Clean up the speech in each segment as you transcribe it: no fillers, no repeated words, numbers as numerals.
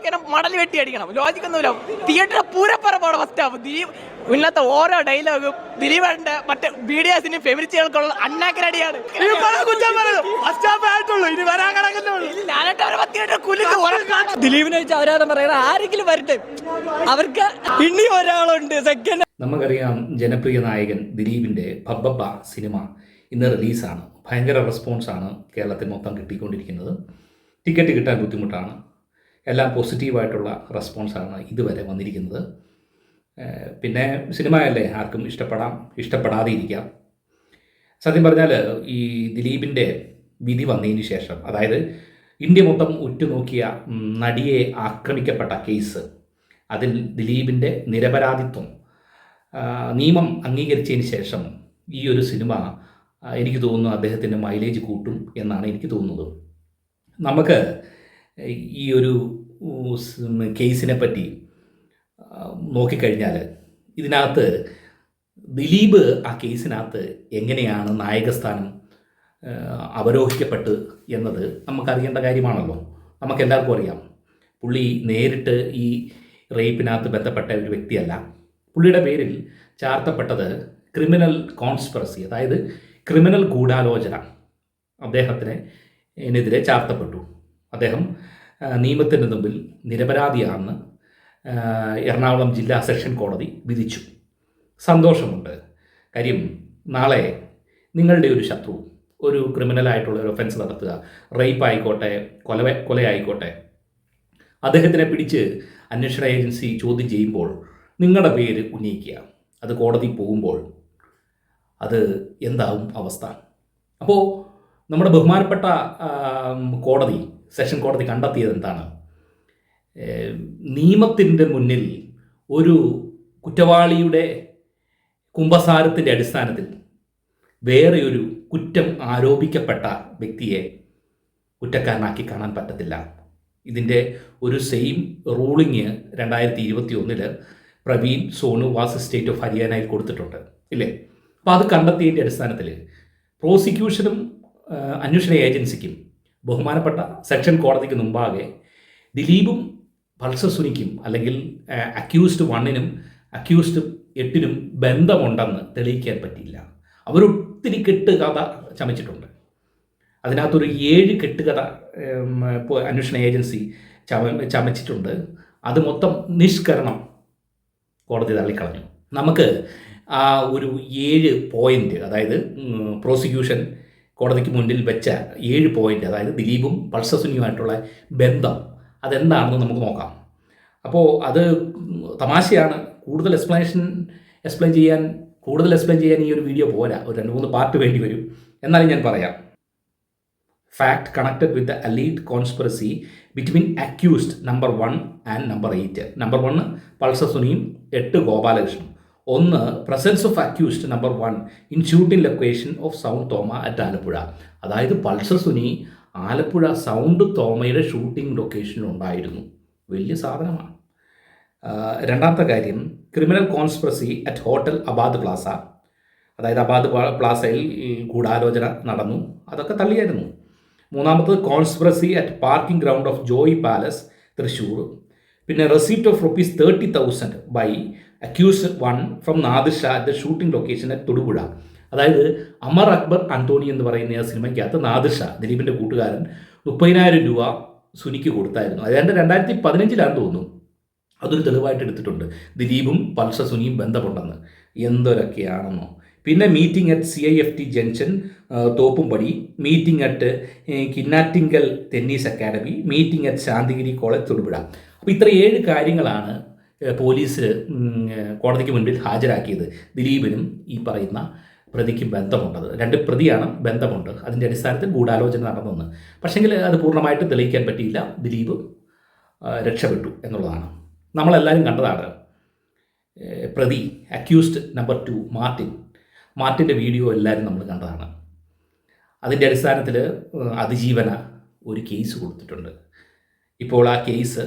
ഇങ്ങനെ മടൽ വെട്ടി അടിക്കണം. ലോജിക്കൊന്നുമില്ല. തിയേറ്ററിലെ പൂരപ്പറപ്പാണ് ഫസ്റ്റ് ഹാഫ്. ദിലീപ് ഇന്നത്തെ ഓരോ ഡയലോഗും ദിലീപേട്ടന്റെ മറ്റേ BDS ഫെമിനിസ്റ്റുകൾക്കുള്ള അണ്ണാക്കരടിയാണ്. ദിലീപിനെ വെച്ച് അവരാധം പറയണ ആരെങ്കിലും വരട്ടെ, അവർക്ക് ഇനി ഒരാളുണ്ട് സെക്കൻഡ്. നമുക്കറിയാം ജനപ്രിയ നായകൻ ദിലീപിൻ്റെ ഭബ്ബബ്ബ സിനിമ ഇന്ന് റിലീസാണ്. ഭയങ്കര റെസ്പോൺസാണ് കേരളത്തിൽ മൊത്തം കിട്ടിക്കൊണ്ടിരിക്കുന്നത്. ടിക്കറ്റ് കിട്ടാൻ ബുദ്ധിമുട്ടാണ്. എല്ലാം പോസിറ്റീവായിട്ടുള്ള റെസ്പോൺസാണ് ഇതുവരെ വന്നിരിക്കുന്നത്. പിന്നെ സിനിമയല്ലേ, ആർക്കും ഇഷ്ടപ്പെടാം, ഇഷ്ടപ്പെടാതെ ഇരിക്കാം. സത്യം പറഞ്ഞാൽ ഈ ദിലീപിൻ്റെ വിധി വന്നതിന് ശേഷം, അതായത് ഇന്ത്യ മൊത്തം ഉറ്റുനോക്കിയ നടിയെ ആക്രമിക്കപ്പെട്ട കേസ്, അതിൽ ദിലീപിൻ്റെ നിരപരാധിത്വം നിയമം അംഗീകരിച്ചതിന് ശേഷം ഈ ഒരു സിനിമ എനിക്ക് തോന്നുന്നു അദ്ദേഹത്തിൻ്റെ മൈലേജ് കൂട്ടും എന്നാണ് എനിക്ക് തോന്നുന്നത്. നമുക്ക് ഈ ഒരു കേസിനെ പറ്റി നോക്കിക്കഴിഞ്ഞാൽ ഇതിനകത്ത് ദിലീപ് ആ കേസിനകത്ത് എങ്ങനെയാണ് നായകസ്ഥാനം അവരോഹിക്കപ്പെട്ട് എന്നത് നമുക്കറിയേണ്ട കാര്യമാണല്ലോ. നമുക്കെല്ലാവർക്കും അറിയാം, പുള്ളി നേരിട്ട് ഈ റേപ്പിനകത്ത് ബന്ധപ്പെട്ട ഒരു വ്യക്തിയല്ല. പുള്ളിയുടെ പേരിൽ ചാർത്തപ്പെട്ടത് ക്രിമിനൽ കോൺസ്പിറസി, അതായത് ക്രിമിനൽ ഗൂഢാലോചന അദ്ദേഹത്തിനെതിരെ ചാർത്തപ്പെട്ടു. അദ്ദേഹം നിയമത്തിൻ്റെ മുമ്പിൽ നിരപരാധിയാണെന്ന് എറണാകുളം ജില്ലാ സെഷൻ കോടതി വിധിച്ചു. സന്തോഷമുണ്ട്. കാര്യം നാളെ നിങ്ങളുടെ ഒരു ശത്രു ഒരു ക്രിമിനലായിട്ടുള്ള ഒരു ഒഫൻസ് നടത്തുക, റേപ്പ് ആയിക്കോട്ടെ, കൊലയായിക്കോട്ടെ, അദ്ദേഹത്തിനെ പിടിച്ച് അന്വേഷണ ഏജൻസി ചോദ്യം ചെയ്യുമ്പോൾ നിങ്ങളുടെ പേര് ഉന്നയിക്കുക, അത് കോടതി പോകുമ്പോൾ അത് എന്താവും അവസ്ഥ? അപ്പോൾ നമ്മുടെ ബഹുമാനപ്പെട്ട കോടതി, സെഷൻ കോടതി കണ്ടെത്തിയത് എന്താണ്? നിയമത്തിൻ്റെ മുന്നിൽ ഒരു കുറ്റവാളിയുടെ കുമ്പസാരത്തിൻ്റെ അടിസ്ഥാനത്തിൽ വേറെ ഒരു കുറ്റം ആരോപിക്കപ്പെട്ട വ്യക്തിയെ കുറ്റക്കാരനാക്കി കാണാൻ പറ്റത്തില്ല. ഇതിൻ്റെ ഒരു സെയിം റൂളിങ് 2021 പ്രവീൺ സോനുവാസ് സ്റ്റേറ്റ് ഓഫ് ഹരിയാനയിൽ കൊടുത്തിട്ടുണ്ട്, ഇല്ലേ? അപ്പോൾ അത് കണ്ടെത്തിയതിൻ്റെ അടിസ്ഥാനത്തിൽ പ്രോസിക്യൂഷനും അന്വേഷണ ഏജൻസിക്കും ബഹുമാനപ്പെട്ട സെക്ഷൻ കോടതിക്ക് മുമ്പാകെ ദിലീപും പൾസർ സുനിക്കും, അല്ലെങ്കിൽ അക്യൂസ്ഡ് 1-നും അക്യൂസ്ഡ് 8-നും ബന്ധമുണ്ടെന്ന് തെളിയിക്കാൻ പറ്റിയില്ല. അവരൊത്തിരി കെട്ടുകഥ ചമച്ചിട്ടുണ്ട്. അതിനകത്തൊരു 7 കെട്ടുകഥ അന്വേഷണ ഏജൻസി ചമച്ചിട്ടുണ്ട്. അത് മൊത്തം നിഷ്കരണം കോടതി തള്ളിക്കളഞ്ഞു. നമുക്ക് ആ ഒരു 7 പോയിൻ്റ്, അതായത് പ്രോസിക്യൂഷൻ കോടതിക്ക് മുന്നിൽ വെച്ച 7 പോയിൻ്റ്, അതായത് ദിലീപും പൾസർ സുനിയുമായിട്ടുള്ള ബന്ധം അതെന്താണെന്ന് നമുക്ക് നോക്കാം. അപ്പോൾ അത് തമാശയാണ്. കൂടുതൽ എക്സ്പ്ലെയിൻ ചെയ്യാൻ ഈ ഒരു വീഡിയോ പോരാ, ഒരു 2-3 പാർട്ട് വേണ്ടി വരും. എന്നാലും ഞാൻ പറയാം. Fact connected with the alleged conspiracy between accused number 1 and number 8. Number 1 Pulsar സുനിയും 8 ഗോപാലകൃഷ്ണനും. 1 presence of accused number 1 in shooting location of sound Thoma at Alappuzha. അതായത് പൾസർ സുനി ആലപ്പുഴ സൗണ്ട് തോമയുടെ ഷൂട്ടിംഗ് ലൊക്കേഷനിൽ ഉണ്ടായിരുന്നു. വലിയ സാധനമാണ്. രണ്ടാമത്തെ കാര്യം, criminal conspiracy at hotel Abad plaza. അതായത് അബാദ് പ്ലാസയിൽ ഗൂഢാലോചന നടന്നു, അതൊക്കെ തള്ളിയായിരുന്നു. മൂന്നാമത്തത് conspiracy at parking ground of Joy palace Thrissur. പിന്നെ receipt of ₹30,000 by accused 1 from Nadir Shah at the shooting location at Thodupuzha. അതായത് അമർ അക്ബർ അന്തോണി എന്ന് പറയുന്ന ആ സിനിമയ്ക്കകത്ത് നാദിർ ഷാ, ദിലീപിൻ്റെ കൂട്ടുകാരൻ, 30,000 രൂപ സുനിക്ക് കൊടുത്തായിരുന്നു. അതായത് 2015 തോന്നുന്നു. അതൊരു തെളിവായിട്ട് എടുത്തിട്ടുണ്ട്. ദിലീപും പൾസർ സുനിയും ബന്ധമുണ്ടെന്ന്. എന്തൊരൊക്കെയാണെന്നോ. പിന്നെ meeting at CIFT junction Thoppumpady, meeting at Kinnattinkal tennis academy, meeting at Santhigiri college Thodupuzha. അപ്പോൾ ഇത്ര 7 കാര്യങ്ങളാണ് പോലീസ് കോടതിക്ക് മുൻപിൽ ഹാജരാക്കിയത്. ദിലീപിനും ഈ പറയുന്ന പ്രതിക്ക് ബന്ധമുണ്ടത്. 2 പ്രതിയാണ്, ബന്ധമുണ്ട്. അതിൻ്റെ അടിസ്ഥാനത്തിൽ ഗൂഢാലോചന നടന്നെന്ന്. പക്ഷേങ്കിൽ അത് പൂർണ്ണമായിട്ട് തെളിയിക്കാൻ പറ്റിയില്ല. ദിലീപ് രക്ഷപ്പെട്ടു എന്നുള്ളതാണ്. നമ്മളെല്ലാവരും കണ്ടതാണ്. പ്രതി അക്യൂസ്ഡ് നമ്പർ 2 മാർട്ടിൻ്റെ വീഡിയോ എല്ലാവരും നമ്മൾ കണ്ടതാണ്. അതിൻ്റെ അടിസ്ഥാനത്തിൽ അതിജീവന ഒരു കേസ് കൊടുത്തിട്ടുണ്ട്. ഇപ്പോൾ ആ കേസ്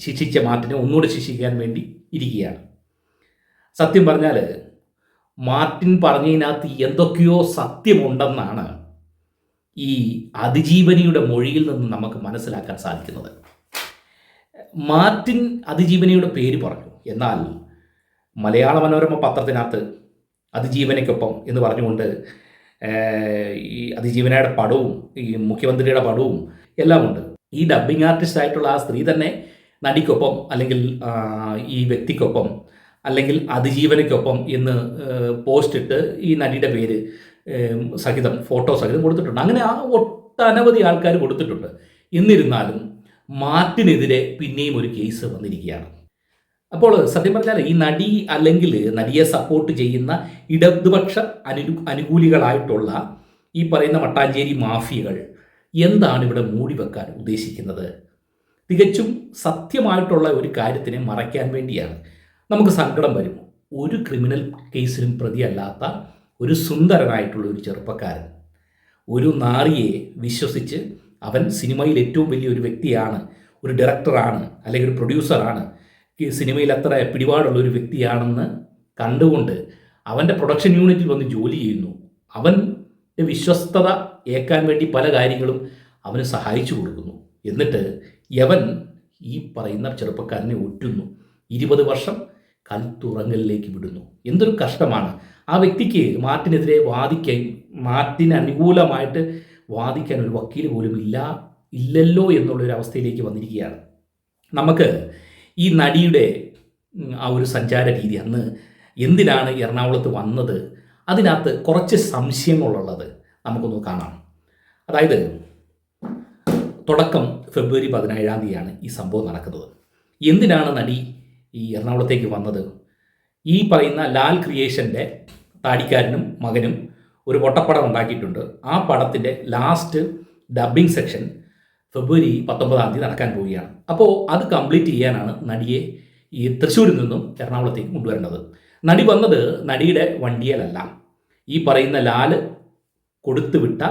ശിക്ഷിച്ച മാർട്ടിനെ ഒന്നുകൂടെ ശിക്ഷിക്കാൻ വേണ്ടി ഇരിക്കുകയാണ്. സത്യം പറഞ്ഞാൽ മാർട്ടിൻ പറഞ്ഞതിനകത്ത് എന്തൊക്കെയോ സത്യമുണ്ടെന്നാണ് ഈ അതിജീവനിയുടെ മൊഴിയിൽ നിന്ന് നമുക്ക് മനസ്സിലാക്കാൻ സാധിക്കുന്നത്. മാർട്ടിൻ അതിജീവനിയുടെ പേര് പറഞ്ഞു, എന്നാൽ മലയാള മനോരമ പത്രത്തിനകത്ത് അതിജീവനയ്ക്കൊപ്പം എന്ന് പറഞ്ഞുകൊണ്ട് ഈ അതിജീവനയുടെ പടവും ഈ മുഖ്യമന്ത്രിയുടെ പടവും എല്ലാം ഉണ്ട്. ഈ ഡബ്ബിംഗ് ആർട്ടിസ്റ്റ് ആയിട്ടുള്ള ആ സ്ത്രീ തന്നെ നടിക്കൊപ്പം അല്ലെങ്കിൽ ഈ വ്യക്തിക്കൊപ്പം അല്ലെങ്കിൽ അതിജീവനയ്ക്കൊപ്പം എന്ന് പോസ്റ്റ് ഇട്ട് ഈ നടിയുടെ പേര് സഹിതം ഫോട്ടോ സഹിതം കൊടുത്തിട്ടുണ്ട്. അങ്ങനെ ആ ഒട്ടനവധി ആൾക്കാർ കൊടുത്തിട്ടുണ്ട്. എന്നിരുന്നാലും മാർട്ടിനെതിരെ പിന്നെയും ഒരു കേസ് വന്നിരിക്കുകയാണ്. അപ്പോൾ സത്യം പറഞ്ഞാൽ ഈ നടി അല്ലെങ്കിൽ നടിയെ സപ്പോർട്ട് ചെയ്യുന്ന ഇടതുപക്ഷ അനുകൂലികളായിട്ടുള്ള ഈ പറയുന്ന മട്ടാഞ്ചേരി മാഫിയകൾ എന്താണ് ഇവിടെ മൂടിവെക്കാൻ ഉദ്ദേശിക്കുന്നത്? തികച്ചും സത്യമായിട്ടുള്ള ഒരു കാര്യത്തിനെ മറയ്ക്കാൻ വേണ്ടിയാണ്. നമുക്ക് സങ്കടം വരും. ഒരു ക്രിമിനൽ കേസിലും പ്രതിയല്ലാത്ത ഒരു സുന്ദരനായിട്ടുള്ള ഒരു ചെറുപ്പക്കാരൻ ഒരു നാറിയെ വിശ്വസിച്ച് അവൻ സിനിമയിൽ ഏറ്റവും വലിയൊരു വ്യക്തിയാണ്, ഒരു ഡയറക്ടറാണ് അല്ലെങ്കിൽ ഒരു പ്രൊഡ്യൂസറാണ്, സിനിമയിൽ അത്ര പിടിപാടുള്ള ഒരു വ്യക്തിയാണെന്ന് കണ്ടുകൊണ്ട് അവൻ്റെ പ്രൊഡക്ഷൻ യൂണിറ്റിൽ വന്ന് ജോലി ചെയ്യുന്നു. അവൻ്റെ വിശ്വസ്തത ഏക്കാൻ വേണ്ടി പല കാര്യങ്ങളും അവന് സഹായിച്ചു കൊടുക്കുന്നു. എന്നിട്ട് യവൻ ഈ പറയുന്ന ചെറുപ്പക്കാരനെ ഒറ്റുന്നു. 20 വർഷം കൽത്തുറങ്കലിലേക്ക് വിടുന്നു. എന്തൊരു കഷ്ടമാണ്. ആ വ്യക്തിക്ക് മാർട്ടിനെതിരെ വാദിക്കാൻ, മാർട്ടിന് അനുകൂലമായിട്ട് വാദിക്കാൻ ഒരു വക്കീൽ പോലും ഇല്ലല്ലോ എന്നുള്ളൊരവസ്ഥയിലേക്ക് വന്നിരിക്കുകയാണ്. നമുക്ക് ഈ നടിയുടെ ആ ഒരു സഞ്ചാര രീതി, അന്ന് എന്തിനാണ് എറണാകുളത്ത് വന്നത്, അതിനകത്ത് കുറച്ച് സംശയങ്ങളുള്ളത് നമുക്കൊന്ന് കാണാം. അതായത് തുടക്കം ഫെബ്രുവരി 17-ാം തീയതിയാണ് ഈ സംഭവം നടക്കുന്നത്. എന്തിനാണ് നടി ഈ എറണാകുളത്തേക്ക് വന്നത്? ഈ പറയുന്ന ലാൽ ക്രിയേഷൻ്റെ താടിക്കാരനും മകനും ഒരു പൊട്ടപ്പടം ഉണ്ടാക്കിയിട്ടുണ്ട്. ആ പടത്തിൻ്റെ ലാസ്റ്റ് ഡബ്ബിംഗ് സെക്ഷൻ ഫെബ്രുവരി 19-ാം തീയതി നടക്കാൻ പോവുകയാണ്. അപ്പോൾ അത് കംപ്ലീറ്റ് ചെയ്യാനാണ് നടിയെ ഈ തൃശ്ശൂരിൽ നിന്നും എറണാകുളത്തേക്ക് കൊണ്ടുവരേണ്ടത്. നടി വന്നത് നടിയുടെ വണ്ടിയിലല്ല, ഈ പറയുന്ന ലാല് കൊടുത്തുവിട്ട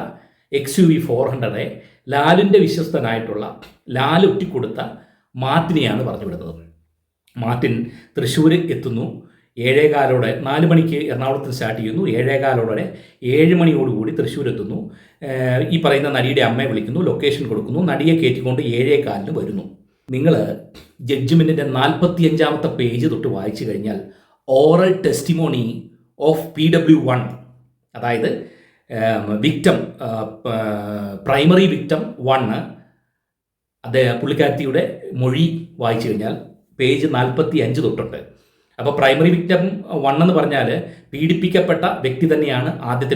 XUV 400 ലാലിൻ്റെ വിശ്വസ്തനായിട്ടുള്ള ലാൽ ഒറ്റിക്കൊടുത്ത മാർട്ടിനെയാണ് പറഞ്ഞു വിടുന്നത്. മാർട്ടിൻ തൃശ്ശൂർ എത്തുന്നു. 7:15 4 മണിക്ക് എറണാകുളത്ത് സ്റ്റാർട്ട് ചെയ്യുന്നു. 7:15 7 മണിയോടുകൂടി തൃശ്ശൂർ എത്തുന്നു. ഈ പറയുന്ന നടിയുടെ അമ്മയെ വിളിക്കുന്നു, ലൊക്കേഷൻ കൊടുക്കുന്നു, നടിയെ കയറ്റിക്കൊണ്ട് 7:15 വരുന്നു. നിങ്ങൾ ജഡ്ജ്മെൻറ്റിൻ്റെ 45-ാമത്തെ പേജ് തൊട്ട് വായിച്ചു കഴിഞ്ഞാൽ ഓറൽ ടെസ്റ്റിമോണി ഓഫ് PW1, അതായത് വിക്ടം, പ്രൈമറി വിക്ടം 1, പുള്ളിക്കാരത്തിയുടെ മൊഴി വായിച്ചു കഴിഞ്ഞാൽ പേജ് 45 തൊട്ടുണ്ട്. അപ്പോൾ പ്രൈമറി വിക്ടം 1 എന്ന് പറഞ്ഞാൽ പീഡിപ്പിക്കപ്പെട്ട വ്യക്തി തന്നെയാണ് ആദ്യത്തെ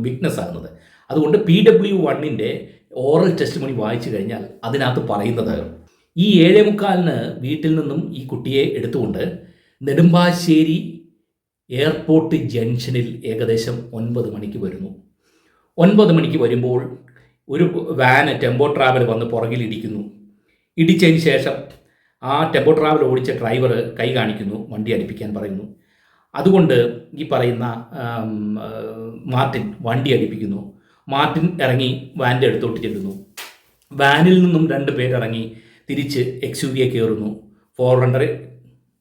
വിക്നസ് ആകുന്നത്. അതുകൊണ്ട് PW1-ൻ്റെ ഓറൽ ടെസ്റ്റിമോണി വായിച്ചു കഴിഞ്ഞാൽ അതിനകത്ത് പറയുന്നത്, ഈ 7:45 വീട്ടിൽ നിന്നും ഈ കുട്ടിയെ എടുത്തുകൊണ്ട് നെടുമ്പാശ്ശേരി എയർപോർട്ട് ജംഗ്ഷനിൽ ഏകദേശം 9 മണിക്ക് വരുന്നു. 9 മണിക്ക് വരുമ്പോൾ ഒരു വാന് ടെമ്പോ ട്രാവൽ വന്ന് പുറകിലിടിക്കുന്നു. ഇടിച്ചതിന് ശേഷം ആ ടെമ്പോ ട്രാവൽ ഓടിച്ച ഡ്രൈവർ കൈ കാണിക്കുന്നു, വണ്ടി അടുപ്പിക്കാൻ പറയുന്നു. അതുകൊണ്ട് ഈ പറയുന്ന മാർട്ടിൻ വണ്ടി അടുപ്പിക്കുന്നു. മാർട്ടിൻ ഇറങ്ങി വാൻ്റെ അടുത്തോട്ട് ചെല്ലുന്നു. വാനിൽ നിന്നും 2 പേരിറങ്ങി തിരിച്ച് XUV-യെ കയറുന്നു. 400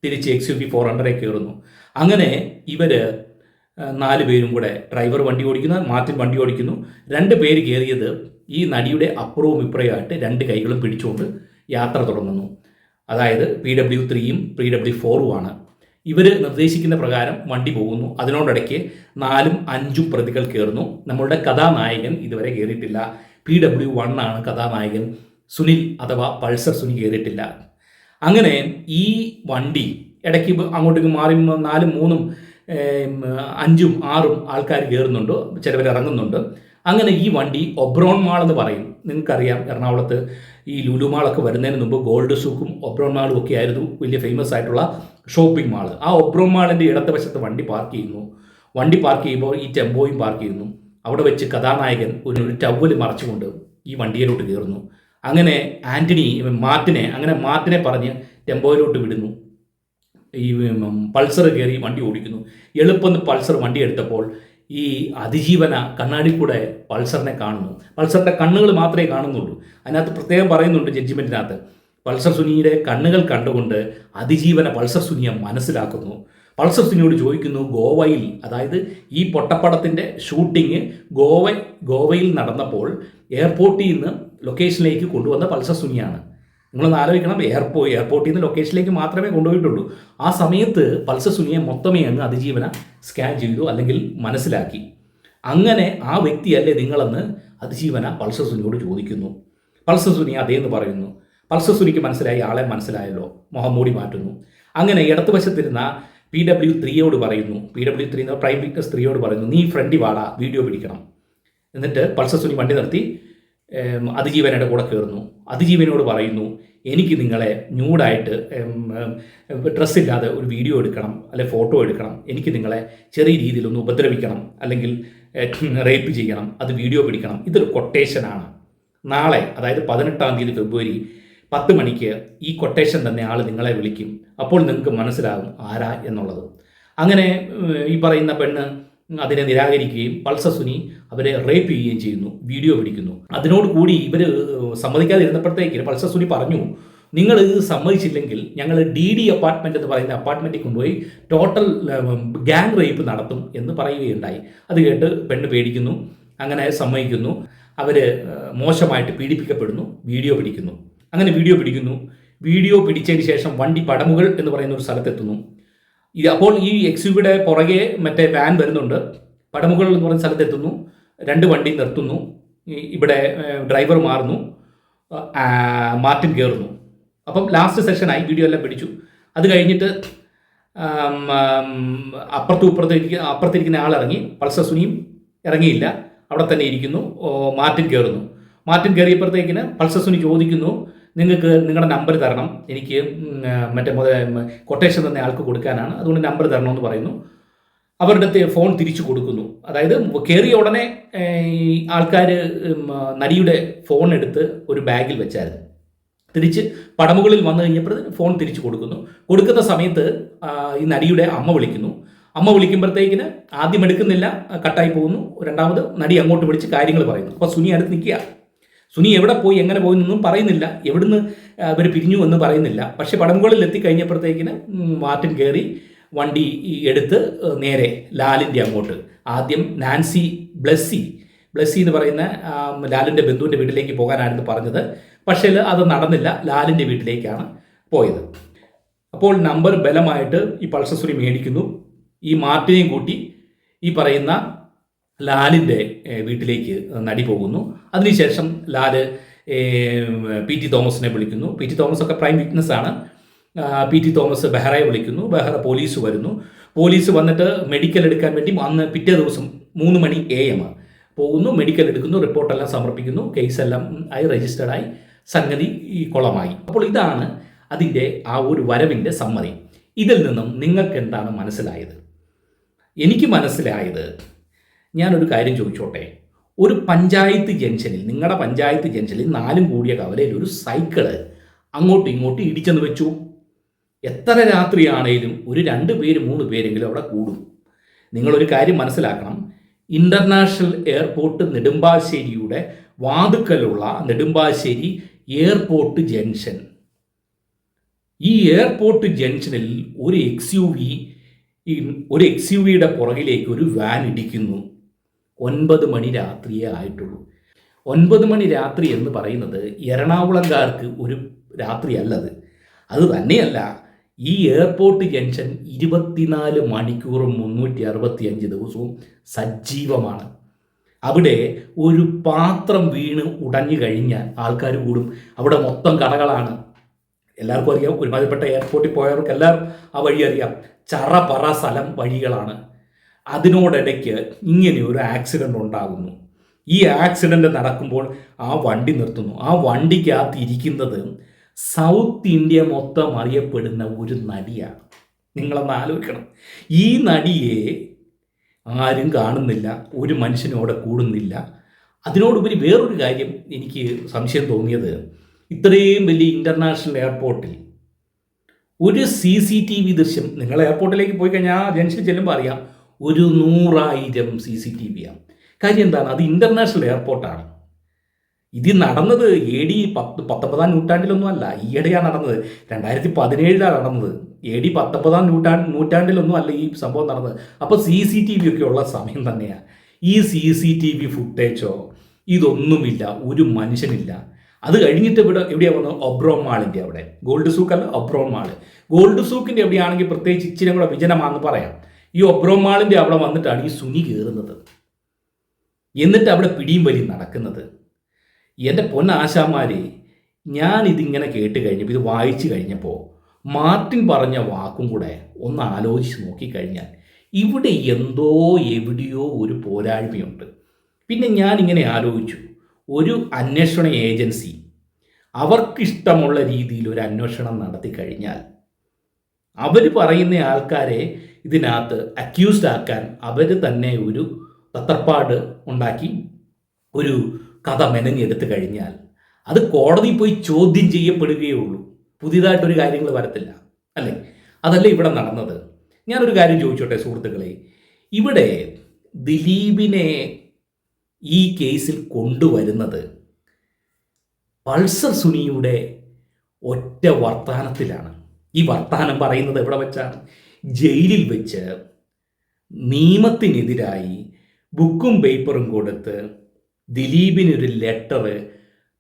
തിരിച്ച് XUV 400-യെ കയറുന്നു. അങ്ങനെ ഇവർ 4 പേരും കൂടെ, ഡ്രൈവർ വണ്ടി ഓടിക്കുന്നു, മാർട്ടിൻ വണ്ടി ഓടിക്കുന്നു. 2 പേര് കയറിയത് ഈ നടിയുടെ അപ്പുറവും ഇപ്പുറയായിട്ട് 2 കൈകളും പിടിച്ചുകൊണ്ട് യാത്ര തുടങ്ങുന്നു. അതായത് PW3-യും PW4-ഉമാണ്. ഇവർ നിർദ്ദേശിക്കുന്ന പ്രകാരം വണ്ടി പോകുന്നു. അതിനോടിടയ്ക്ക് 4ഉം 5ഉം പ്രതികൾ കയറുന്നു. നമ്മളുടെ കഥാനായകൻ ഇതുവരെ കയറിയിട്ടില്ല. PW1 ആണ് കഥാനായകൻ. സുനിൽ അഥവാ പൾസർ സുനി കയറിയിട്ടില്ല. അങ്ങനെ ഈ വണ്ടി ഇടയ്ക്ക് അങ്ങോട്ടേക്ക് മാറി 4ഉം 3ഉം 5ഉം 6ഉം ആൾക്കാർ കയറുന്നുണ്ട്, ചിലവർ ഇറങ്ങുന്നുണ്ട്. അങ്ങനെ ഈ വണ്ടി ഒബ്രോൺ മാൾ എന്ന് പറയും. നിങ്ങൾക്കറിയാം, എറണാകുളത്ത് ഈ ലുലു മാളൊക്കെ വരുന്നതിന് മുമ്പ് ഗോൾഡ് സൂക്കും ഒബ്രോൺ മാളും ഒക്കെ ആയിരുന്നു വലിയ ഫേമസ് ആയിട്ടുള്ള ഷോപ്പിംഗ് മാൾ. ആ ഒബ്രോൺ മാളിൻ്റെ ഇടത്ത് വശത്ത് വണ്ടി പാർക്ക് ചെയ്യുന്നു. വണ്ടി പാർക്ക് ചെയ്യുമ്പോൾ ഈ ടെമ്പോയും പാർക്ക് ചെയ്യുന്നു. അവിടെ വെച്ച് കഥാനായകൻ ഒരു ടവൽ മറച്ചുകൊണ്ട് ഈ വണ്ടിയിലോട്ട് കയറുന്നു. അങ്ങനെ മാർട്ടിനെ പറഞ്ഞ് ടെമ്പോയിലോട്ട് വിടുന്നു. ഈ പൾസർ കയറി വണ്ടി ഓടിക്കുന്നു. എളുപ്പം പൾസർ വണ്ടി എടുത്തപ്പോൾ ഈ അതിജീവന കണ്ണാടി കൂടെ പൾസറിനെ കാണുന്നു. പൾസറിൻ്റെ കണ്ണുകൾ മാത്രമേ കാണുന്നുള്ളൂ. അതിനകത്ത് പ്രത്യേകം പറയുന്നുണ്ട് ജഡ്ജിമെൻറ്റിനകത്ത്, പൾസർ സുനിയുടെ കണ്ണുകൾ കണ്ടുകൊണ്ട് അതിജീവന പൾസർ സുനിയെ മനസ്സിലാക്കുന്നു. പൾസർ സുനിയോട് ചോദിക്കുന്നു, ഗോവയിൽ, അതായത് ഈ പൊട്ടപ്പടത്തിൻ്റെ ഷൂട്ടിങ് ഗോവയിൽ നടന്നപ്പോൾ എയർപോർട്ടിൽ നിന്ന് ലൊക്കേഷനിലേക്ക് കൊണ്ടുവന്ന പൾസർ സുനിയാണ്. നിങ്ങളൊന്ന് ആലോചിക്കണം, എയർപോർട്ടിൽ നിന്ന് ലൊക്കേഷനിലേക്ക് മാത്രമേ കൊണ്ടുപോയിട്ടുള്ളൂ. ആ സമയത്ത് പൾസർ സുനിയെ മൊത്തമേ അങ്ങ് അതിജീവന സ്കാൻ ചെയ്തു, അല്ലെങ്കിൽ മനസ്സിലാക്കി. അങ്ങനെ ആ വ്യക്തിയല്ലേ നിങ്ങളെന്ന് അതിജീവന പൾസർ സുനിയോട് ചോദിക്കുന്നു. പൾസർ സുനി അതേന്ന് പറയുന്നു. പൾസർ സുനിക്ക് മനസ്സിലായി, ആളെ മനസ്സിലായല്ലോ, മുഖം മൂടി മാറ്റുന്നു. അങ്ങനെ ഇടതുവശത്തിരുന്ന PW3യോട് പറയുന്നു, PW3 പ്രൈം വിറ്റ്നസ് 3യോട് പറയുന്നു, നീ ഫ്രണ്ടി വാടാ, വീഡിയോ പിടിക്കണം. എന്നിട്ട് പൾസർ സുനി വണ്ടി നിർത്തി അതിജീവനയുടെ കൂടെ കയറുന്നു. അതിജീവനോട് പറയുന്നു, എനിക്ക് നിങ്ങളെ ന്യൂഡായിട്ട് ഡ്രസ്സില്ലാതെ ഒരു വീഡിയോ എടുക്കണം, അല്ലെ ഫോട്ടോ എടുക്കണം, എനിക്ക് നിങ്ങളെ ചെറിയ രീതിയിലൊന്ന് ഉപദ്രവിക്കണം, അല്ലെങ്കിൽ റേപ്പ് ചെയ്യണം, അത് വീഡിയോ പിടിക്കണം. ഇതൊരു കൊട്ടേഷനാണ്. നാളെ, അതായത് 18-ാം തീയതി ഫെബ്രുവരി 10 മണിക്ക് ഈ കൊട്ടേഷൻ തന്നെ ആൾ നിങ്ങളെ വിളിക്കും. അപ്പോൾ നിങ്ങൾക്ക് മനസ്സിലാകും ആരാ എന്നുള്ളത്. അങ്ങനെ ഈ പറയുന്ന പെണ്ണ് അതിനെ നിരാകരിക്കുകയും പൾസർ സുനി അവരെ റേപ്പ് ചെയ്യുകയും ചെയ്യുന്നു, വീഡിയോ പിടിക്കുന്നു. അതിനോടുകൂടി ഇവർ സമ്മതിക്കാതിരുന്നപ്പോഴത്തേക്ക് പൾസർ സുനി പറഞ്ഞു, നിങ്ങൾ ഇത് സമ്മതിച്ചില്ലെങ്കിൽ ഞങ്ങൾ DD അപ്പാർട്ട്മെൻറ്റ് എന്ന് പറയുന്ന അപ്പാർട്ട്മെൻറ്റിൽ കൊണ്ടുപോയി ടോട്ടൽ ഗ്യാങ് റേപ്പ് നടത്തും എന്ന് പറയുകയുണ്ടായി. അത് കേട്ട് പെണ്ണ് പേടിക്കുന്നു, അങ്ങനെ സമ്മതിക്കുന്നു. അവർ മോശമായിട്ട് പീഡിപ്പിക്കപ്പെടുന്നു, വീഡിയോ പിടിക്കുന്നു. അങ്ങനെ വീഡിയോ പിടിച്ചതിന് ശേഷം വണ്ടി പടമുകൾ എന്ന് പറയുന്ന ഒരു സ്ഥലത്തെത്തുന്നു. അപ്പോൾ ഈ XUVയുടെ പുറകെ മറ്റേ വാൻ വരുന്നുണ്ട്. പടമുകൾ എന്ന് പറയുന്ന സ്ഥലത്തെത്തുന്നു. 2 വണ്ടി നിർത്തുന്നു. ഇവിടെ ഡ്രൈവർ മാറുന്നു, മാർട്ടിൻ കയറുന്നു. അപ്പം ലാസ്റ്റ് സെഷനായി, വീഡിയോ എല്ലാം പിടിച്ചു. അത് കഴിഞ്ഞിട്ട് അപ്പുറത്തിരിക്കുന്ന ആൾ ഇറങ്ങി. പൾസർ സുനിയും ഇറങ്ങിയില്ല, അവിടെ തന്നെ ഇരിക്കുന്നു. മാർട്ടിൻ കയറുന്നു. മാർട്ടിൻ കയറിയപ്പോഴത്തേക്കിന് പൾസർ സുനി ചോദിക്കുന്നു, നിങ്ങൾക്ക് നിങ്ങളുടെ നമ്പർ തരണം, എനിക്ക് മറ്റേ കൊട്ടേഷൻ തന്നെ ആൾക്ക് കൊടുക്കാനാണ്, അതുകൊണ്ട് നമ്പർ തരണമെന്ന് പറയുന്നു. അവരുടെ ഫോൺ തിരിച്ചു കൊടുക്കുന്നു. അതായത് കയറിയ ഉടനെ ആൾക്കാർ നടിയുടെ ഫോൺ എടുത്ത് ഒരു ബാഗിൽ വെച്ചായിരുന്നു. തിരിച്ച് പടമുകളിൽ വന്നു കഴിഞ്ഞപ്പോഴത്തേന് ഫോൺ തിരിച്ചു കൊടുക്കുന്നു. കൊടുക്കുന്ന സമയത്ത് ഈ നടിയുടെ അമ്മ വിളിക്കുന്നു. അമ്മ വിളിക്കുമ്പോഴത്തേക്കിന് ആദ്യം എടുക്കുന്നില്ല, കട്ടായി പോകുന്നു. രണ്ടാമത് നടി അങ്ങോട്ട് വിളിച്ച് കാര്യങ്ങൾ പറയുന്നു. അപ്പോൾ സുനി അടുത്ത് നിൽക്കുക. സുനി എവിടെ പോയി, എങ്ങനെ പോയി എന്നൊന്നും പറയുന്നില്ല, എവിടുന്ന് അവർ പിരിഞ്ഞു എന്ന് പറയുന്നില്ല. പക്ഷേ പടമുകളിൽ എത്തിക്കഴിഞ്ഞപ്പോഴത്തേക്കിന് മാർട്ടിൻ കയറി വണ്ടി എടുത്ത് നേരെ ലാലിൻ്റെ അങ്ങോട്ട്, ആദ്യം നാൻസി ബ്ലസ്സി എന്ന് പറയുന്ന ലാലിൻ്റെ ബന്ധുവിൻ്റെ വീട്ടിലേക്ക് പോകാനായിരുന്നു പറഞ്ഞത്. പക്ഷേ അത് നടന്നില്ല, ലാലിൻ്റെ വീട്ടിലേക്കാണ് പോയത്. അപ്പോൾ നമ്പർ ബലമായിട്ട് ഈ പൾസർ സുനി മേടിക്കുന്നു. ഈ മാർട്ടിനെയും കൂട്ടി ഈ പറയുന്ന ലാലിൻ്റെ വീട്ടിലേക്ക് നടി പോകുന്നു. അതിനുശേഷം ലാല് PT തോമസിനെ വിളിക്കുന്നു. PT തോമസ് ഒക്കെ പ്രൈം വിറ്റ്നസ് ആണ്. PT തോമസ് ബെഹ്റയെ വിളിക്കുന്നു. ബെഹ്റ പോലീസ് വരുന്നു. പോലീസ് വന്നിട്ട് മെഡിക്കൽ എടുക്കാൻ വേണ്ടി അന്ന് പിറ്റേ ദിവസം 3 മണി AM പോകുന്നു. മെഡിക്കൽ എടുക്കുന്നു, റിപ്പോർട്ടെല്ലാം സമർപ്പിക്കുന്നു. കേസെല്ലാം ആയി, രജിസ്റ്റേർഡായി, സംഗതി കുളമായി. അപ്പോൾ ഇതാണ് അതിൻ്റെ ആ ഒരു വരവിൻ്റെ സമ്മതി. ഇതിൽ നിന്നും നിങ്ങൾക്ക് എന്താണ് മനസ്സിലായത്? എനിക്ക് മനസ്സിലായത്, ഞാനൊരു കാര്യം ചോദിച്ചോട്ടെ. ഒരു പഞ്ചായത്ത് ജംഗ്ഷനിൽ, നിങ്ങളുടെ പഞ്ചായത്ത് ജംഗ്ഷനിൽ 4 കൂടിയ കവലയിൽ ഒരു സൈക്കിള് അങ്ങോട്ടും ഇങ്ങോട്ടും ഇടിച്ചെന്ന് വെച്ചു. എത്ര രാത്രിയാണേലും ഒരു 2 പേര് 3 പേരെങ്കിലും അവിടെ കൂടും. നിങ്ങളൊരു കാര്യം മനസ്സിലാക്കണം. ഇൻ്റർനാഷണൽ എയർപോർട്ട് നെടുമ്പാശ്ശേരിയുടെ വാതുക്കലുള്ള നെടുമ്പാശ്ശേരി എയർപോർട്ട് ജംഗ്ഷൻ, ഈ എയർപോർട്ട് ജംഗ്ഷനിൽ ഒരു XUVയുടെ പുറകിലേക്ക് ഒരു വാൻ ഇടിക്കുന്നു. 9 മണി രാത്രിയേ ആയിട്ടുള്ളൂ. 9 മണി രാത്രി എന്ന് പറയുന്നത് എറണാകുളംകാർക്ക് ഒരു രാത്രിയല്ലത്. അത് തന്നെയല്ല, ഈ എയർപോർട്ട് ജംഗ്ഷൻ 24 മണിക്കൂറും 365 ദിവസവും സജീവമാണ്. അവിടെ ഒരു പാത്രം വീണ് ഉടഞ്ഞു കഴിഞ്ഞാൽ ആൾക്കാർ കൂടും. അവിടെ മൊത്തം കടകളാണ്. എല്ലാവർക്കും അറിയാം, ഒരുമാതിരിപ്പെട്ട എയർപോർട്ടിൽ പോയവർക്ക് എല്ലാവരും ആ വഴി അറിയാം. ചറപറ സ്ഥലം വഴികളാണ്. അതിനോടിടയ്ക്ക് ഇങ്ങനെ ഒരു ആക്സിഡൻ്റ് ഉണ്ടാകുന്നു. ഈ ആക്സിഡൻ്റ് നടക്കുമ്പോൾ ആ വണ്ടി നിർത്തുന്നു. ആ വണ്ടിക്കകത്ത് ഇരിക്കുന്നത് സൗത്ത് ഇന്ത്യ മൊത്തം അറിയപ്പെടുന്ന ഒരു നടിയാണ്. നിങ്ങളൊന്ന് ആലോചിക്കണം. ഈ നടിയെ ആരും കാണുന്നില്ല, ഒരു മനുഷ്യനോടെ കൂടുന്നില്ല. അതിനോടുപരി വേറൊരു കാര്യം എനിക്ക് സംശയം തോന്നിയത്, ഇത്രയും വലിയ ഇൻ്റർനാഷണൽ എയർപോർട്ടിൽ ഒരു CCTV ദൃശ്യം, നിങ്ങൾ എയർപോർട്ടിലേക്ക് പോയി കഴിഞ്ഞാൽ ആ ജംഗ്ഷനിൽ ചെല്ലുമ്പോൾ അറിയാം, ഒരു 100,000 CCTV ആണ്. കാര്യം എന്താണ്? അത് ഇൻ്റർനാഷണൽ എയർപോർട്ടാണ്. ഇത് നടന്നത് AD 19-ാം നൂറ്റാണ്ടിലൊന്നും അല്ല, ഈയിടെയാണ് നടന്നത്. 2017 നടന്നത്. AD 19-ാം നൂറ്റാണ്ടിലൊന്നും അല്ല ഈ സംഭവം നടന്നത്. അപ്പോൾ CCTV ഒക്കെ ഉള്ള സമയം തന്നെയാണ്. ഈ CCTV ഫുട്ടേജോ ഇതൊന്നുമില്ല, ഒരു മനുഷ്യനില്ല. അത് കഴിഞ്ഞിട്ട് ഇവിടെ എവിടെയാണ് വന്നത്? ഒബ്റോൺ മാളിൻ്റെ അവിടെ. ഗോൾഡ് സൂക്ക് അല്ല, ഒബ്റോൺ മാള്. ഗോൾഡ് സൂക്കിൻ്റെ എവിടെയാണെങ്കിൽ പ്രത്യേകിച്ച് ഇച്ചിരി കൂടെ വിജനമാണെന്ന് പറയാം. ഈ ഒബ്റോൺ മാളിൻ്റെ അവിടെ വന്നിട്ടാണ് ഈ സുനി കയറുന്നത്. എന്നിട്ട് അവിടെ പിടിയും വലിയും നടക്കുന്നത്. എൻ്റെ പൊന്നാശാമാരെ, ഞാനിതിങ്ങനെ കേട്ട് കഴിഞ്ഞപ്പോൾ, ഇത് വായിച്ചു കഴിഞ്ഞപ്പോൾ മാർട്ടിൻ പറഞ്ഞ വാക്കും കൂടെ ഒന്ന് ആലോചിച്ച് നോക്കിക്കഴിഞ്ഞാൽ ഇവിടെ എന്തോ എവിടെയോ ഒരു പോരായ്മയുണ്ട്. പിന്നെ ഞാനിങ്ങനെ ആലോചിച്ചു, ഒരു അന്വേഷണ ഏജൻസി അവർക്കിഷ്ടമുള്ള രീതിയിൽ ഒരു അന്വേഷണം നടത്തി കഴിഞ്ഞാൽ അവർ പറയുന്ന ആൾക്കാരെ ഇതിനകത്ത് അക്യൂസ്ഡ് ആക്കാൻ അവർ തന്നെ ഒരു തത്രപ്പാട് ഉണ്ടാക്കി ഒരു കഥ മെനഞ്ഞെടുത്ത് കഴിഞ്ഞാൽ അത് കോടതിയിൽ പോയി ചോദ്യം ചെയ്യപ്പെടുകയേ ഉള്ളൂ. പുതിയതായിട്ടൊരു കാര്യങ്ങൾ വരത്തില്ല, അല്ലേ? അതല്ല ഇവിടെ നടന്നത്. ഞാനൊരു കാര്യം ചോദിച്ചോട്ടെ സുഹൃത്തുക്കളെ, ഇവിടെ ദിലീപിനെ ഈ കേസിൽ കൊണ്ടുവരുന്നത് പൾസർ സുനിയുടെ ഒറ്റ വർത്താനത്തിലാണ്. ഈ വർത്താനം പറയുന്നത് എവിടെ വെച്ചാണ്? ജയിലിൽ വെച്ച് നിയമത്തിനെതിരായി ബുക്കും പേപ്പറും കൊടുത്ത് ദിലീപിനൊരു ലെറ്റർ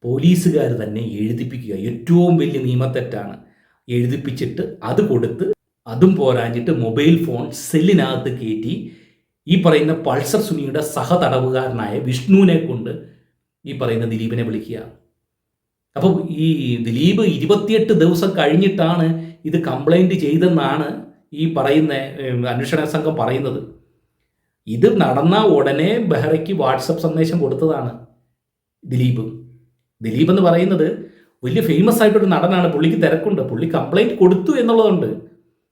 പോലീസുകാർ തന്നെ എഴുതിപ്പിക്കുക. ഏറ്റവും വലിയ നിയമത്തെറ്റാണ്. എഴുതിപ്പിച്ചിട്ട് അത് കൊടുത്ത്, അതും പോരാഞ്ഞിട്ട് മൊബൈൽ ഫോൺ സെല്ലിനകത്ത് കയറ്റി ഈ പറയുന്ന പൾസർ സുനിയുടെ സഹതടവുകാരനായ വിഷ്ണുവിനെ കൊണ്ട് ഈ പറയുന്ന ദിലീപിനെ വിളിക്കുക. അപ്പോൾ ഈ ദിലീപ് 28 ദിവസം കഴിഞ്ഞിട്ടാണ് ഇത് കംപ്ലൈൻറ്റ് ചെയ്തെന്നാണ് ഈ പറയുന്ന അന്വേഷണ സംഘം പറയുന്നത്. ഇത് നടന്ന ഉടനെ ബെഹ്റയ്ക്ക് വാട്സപ്പ് സന്ദേശം കൊടുത്തതാണ് ദിലീപ്. ദിലീപ് എന്ന് പറയുന്നത് വലിയ ഫേമസ് ആയിട്ടൊരു നടനാണ്. പുള്ളിക്ക് തിരക്കുണ്ട്, പുള്ളി കംപ്ലൈൻറ്റ് കൊടുത്തു എന്നുള്ളതുണ്ട്.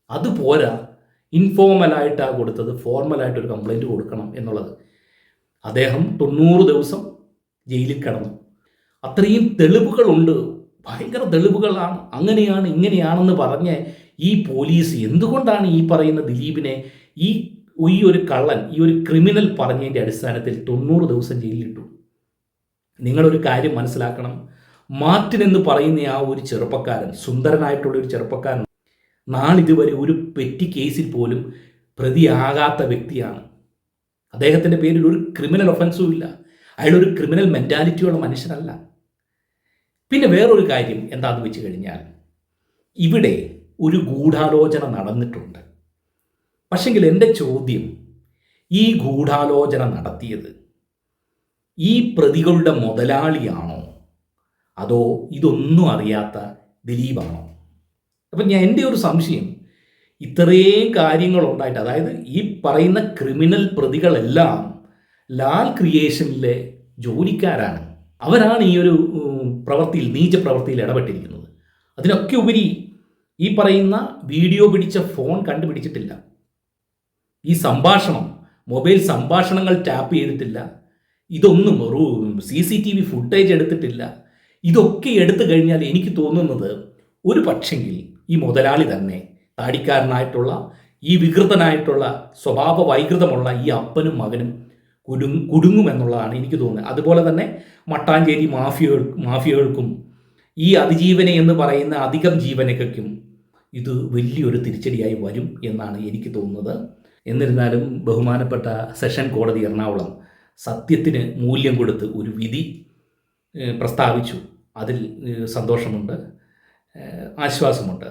അതുപോരാ, ഇൻഫോർമലായിട്ടാണ് കൊടുത്തത്, ഫോർമലായിട്ടൊരു കംപ്ലൈൻറ്റ് കൊടുക്കണം എന്നുള്ളത്. അദ്ദേഹം 90 ദിവസം ജയിലിൽ കിടന്നു. അത്രയും തെളിവുകളുണ്ട്, ഭയങ്കര തെളിവുകളാണ്. അങ്ങനെയാണ് ഇങ്ങനെയാണെന്ന് പറഞ്ഞ് ഈ പോലീസ് എന്തുകൊണ്ടാണ് ഈ പറയുന്ന ദിലീപിനെ ഈ ഒരു കള്ളൻ, ഈ ഒരു ക്രിമിനൽ പറഞ്ഞതിൻ്റെ അടിസ്ഥാനത്തിൽ 90 ദിവസം ജയിലിലിട്ടു? നിങ്ങളൊരു കാര്യം മനസ്സിലാക്കണം, മാർട്ടിൻ എന്ന് പറയുന്ന ആ ഒരു ചെറുപ്പക്കാരൻ, സുന്ദരനായിട്ടുള്ള ഒരു ചെറുപ്പക്കാരൻ, നാളിതുവരെ ഒരു പെറ്റി കേസിൽ പോലും പ്രതിയാകാത്ത വ്യക്തിയാണ്. അദ്ദേഹത്തിൻ്റെ പേരിൽ ഒരു ക്രിമിനൽ ഒഫൻസും ഇല്ല. അയാളൊരു ക്രിമിനൽ മെൻറ്റാലിറ്റിയുള്ള മനുഷ്യനല്ല. പിന്നെ വേറൊരു കാര്യം എന്താണെന്ന് വെച്ച് കഴിഞ്ഞാൽ, ഇവിടെ ഒരു ഗൂഢാലോചന നടന്നിട്ടുണ്ട്. പക്ഷെങ്കിൽ എൻ്റെ ചോദ്യം, ഈ ഗൂഢാലോചന നടത്തിയത് ഈ പ്രതികളുടെ മുതലാളിയാണോ അതോ ഇതൊന്നും അറിയാത്ത ദിലീപാണോ? അപ്പം എൻ്റെ ഒരു സംശയം, ഇത്രയും കാര്യങ്ങളുണ്ടായിട്ട്, അതായത് ഈ പറയുന്ന ക്രിമിനൽ പ്രതികളെല്ലാം ലാൽ ക്രിയേഷനിലെ ജോലിക്കാരാണ്. അവരാണ് ഈ ഒരു പ്രവൃത്തിയിൽ, നീച പ്രവൃത്തിയിൽ ഇടപെട്ടിരിക്കുന്നത്. അതിനൊക്കെ ഉപരി ഈ പറയുന്ന വീഡിയോ പിടിച്ച ഫോൺ കണ്ടുപിടിച്ചിട്ടില്ല, ഈ സംഭാഷണം, മൊബൈൽ സംഭാഷണങ്ങൾ ടാപ്പ് ചെയ്തിട്ടില്ല, ഇതൊന്നും CCTV ഫുട്ടേജ് എടുത്തിട്ടില്ല. ഇതൊക്കെ എടുത്തു കഴിഞ്ഞാൽ എനിക്ക് തോന്നുന്നത് ഒരു പക്ഷെങ്കിൽ ഈ മുതലാളി തന്നെ, താടിക്കാരനായിട്ടുള്ള ഈ വികൃതനായിട്ടുള്ള സ്വഭാവ വൈകൃതമുള്ള ഈ അപ്പനും മകനും കുടുങ്ങുമെന്നുള്ളതാണ് എനിക്ക് തോന്നുന്നത്. അതുപോലെ തന്നെ മട്ടാഞ്ചേരി മാഫിയകൾക്കും ഈ അതിജീവന എന്ന് പറയുന്ന അധികം ജീവനക്കും ഇത് വലിയൊരു തിരിച്ചടിയായി വരും എന്നാണ് എനിക്ക് തോന്നുന്നത്. എന്നിരുന്നാലും ബഹുമാനപ്പെട്ട സെഷൻ കോടതി എറണാകുളം സത്യത്തിന് മൂല്യം കൊടുത്ത് ഒരു വിധി പ്രസ്താവിച്ചു. അതിൽ സന്തോഷമുണ്ട്, ആശ്വാസമുണ്ട്.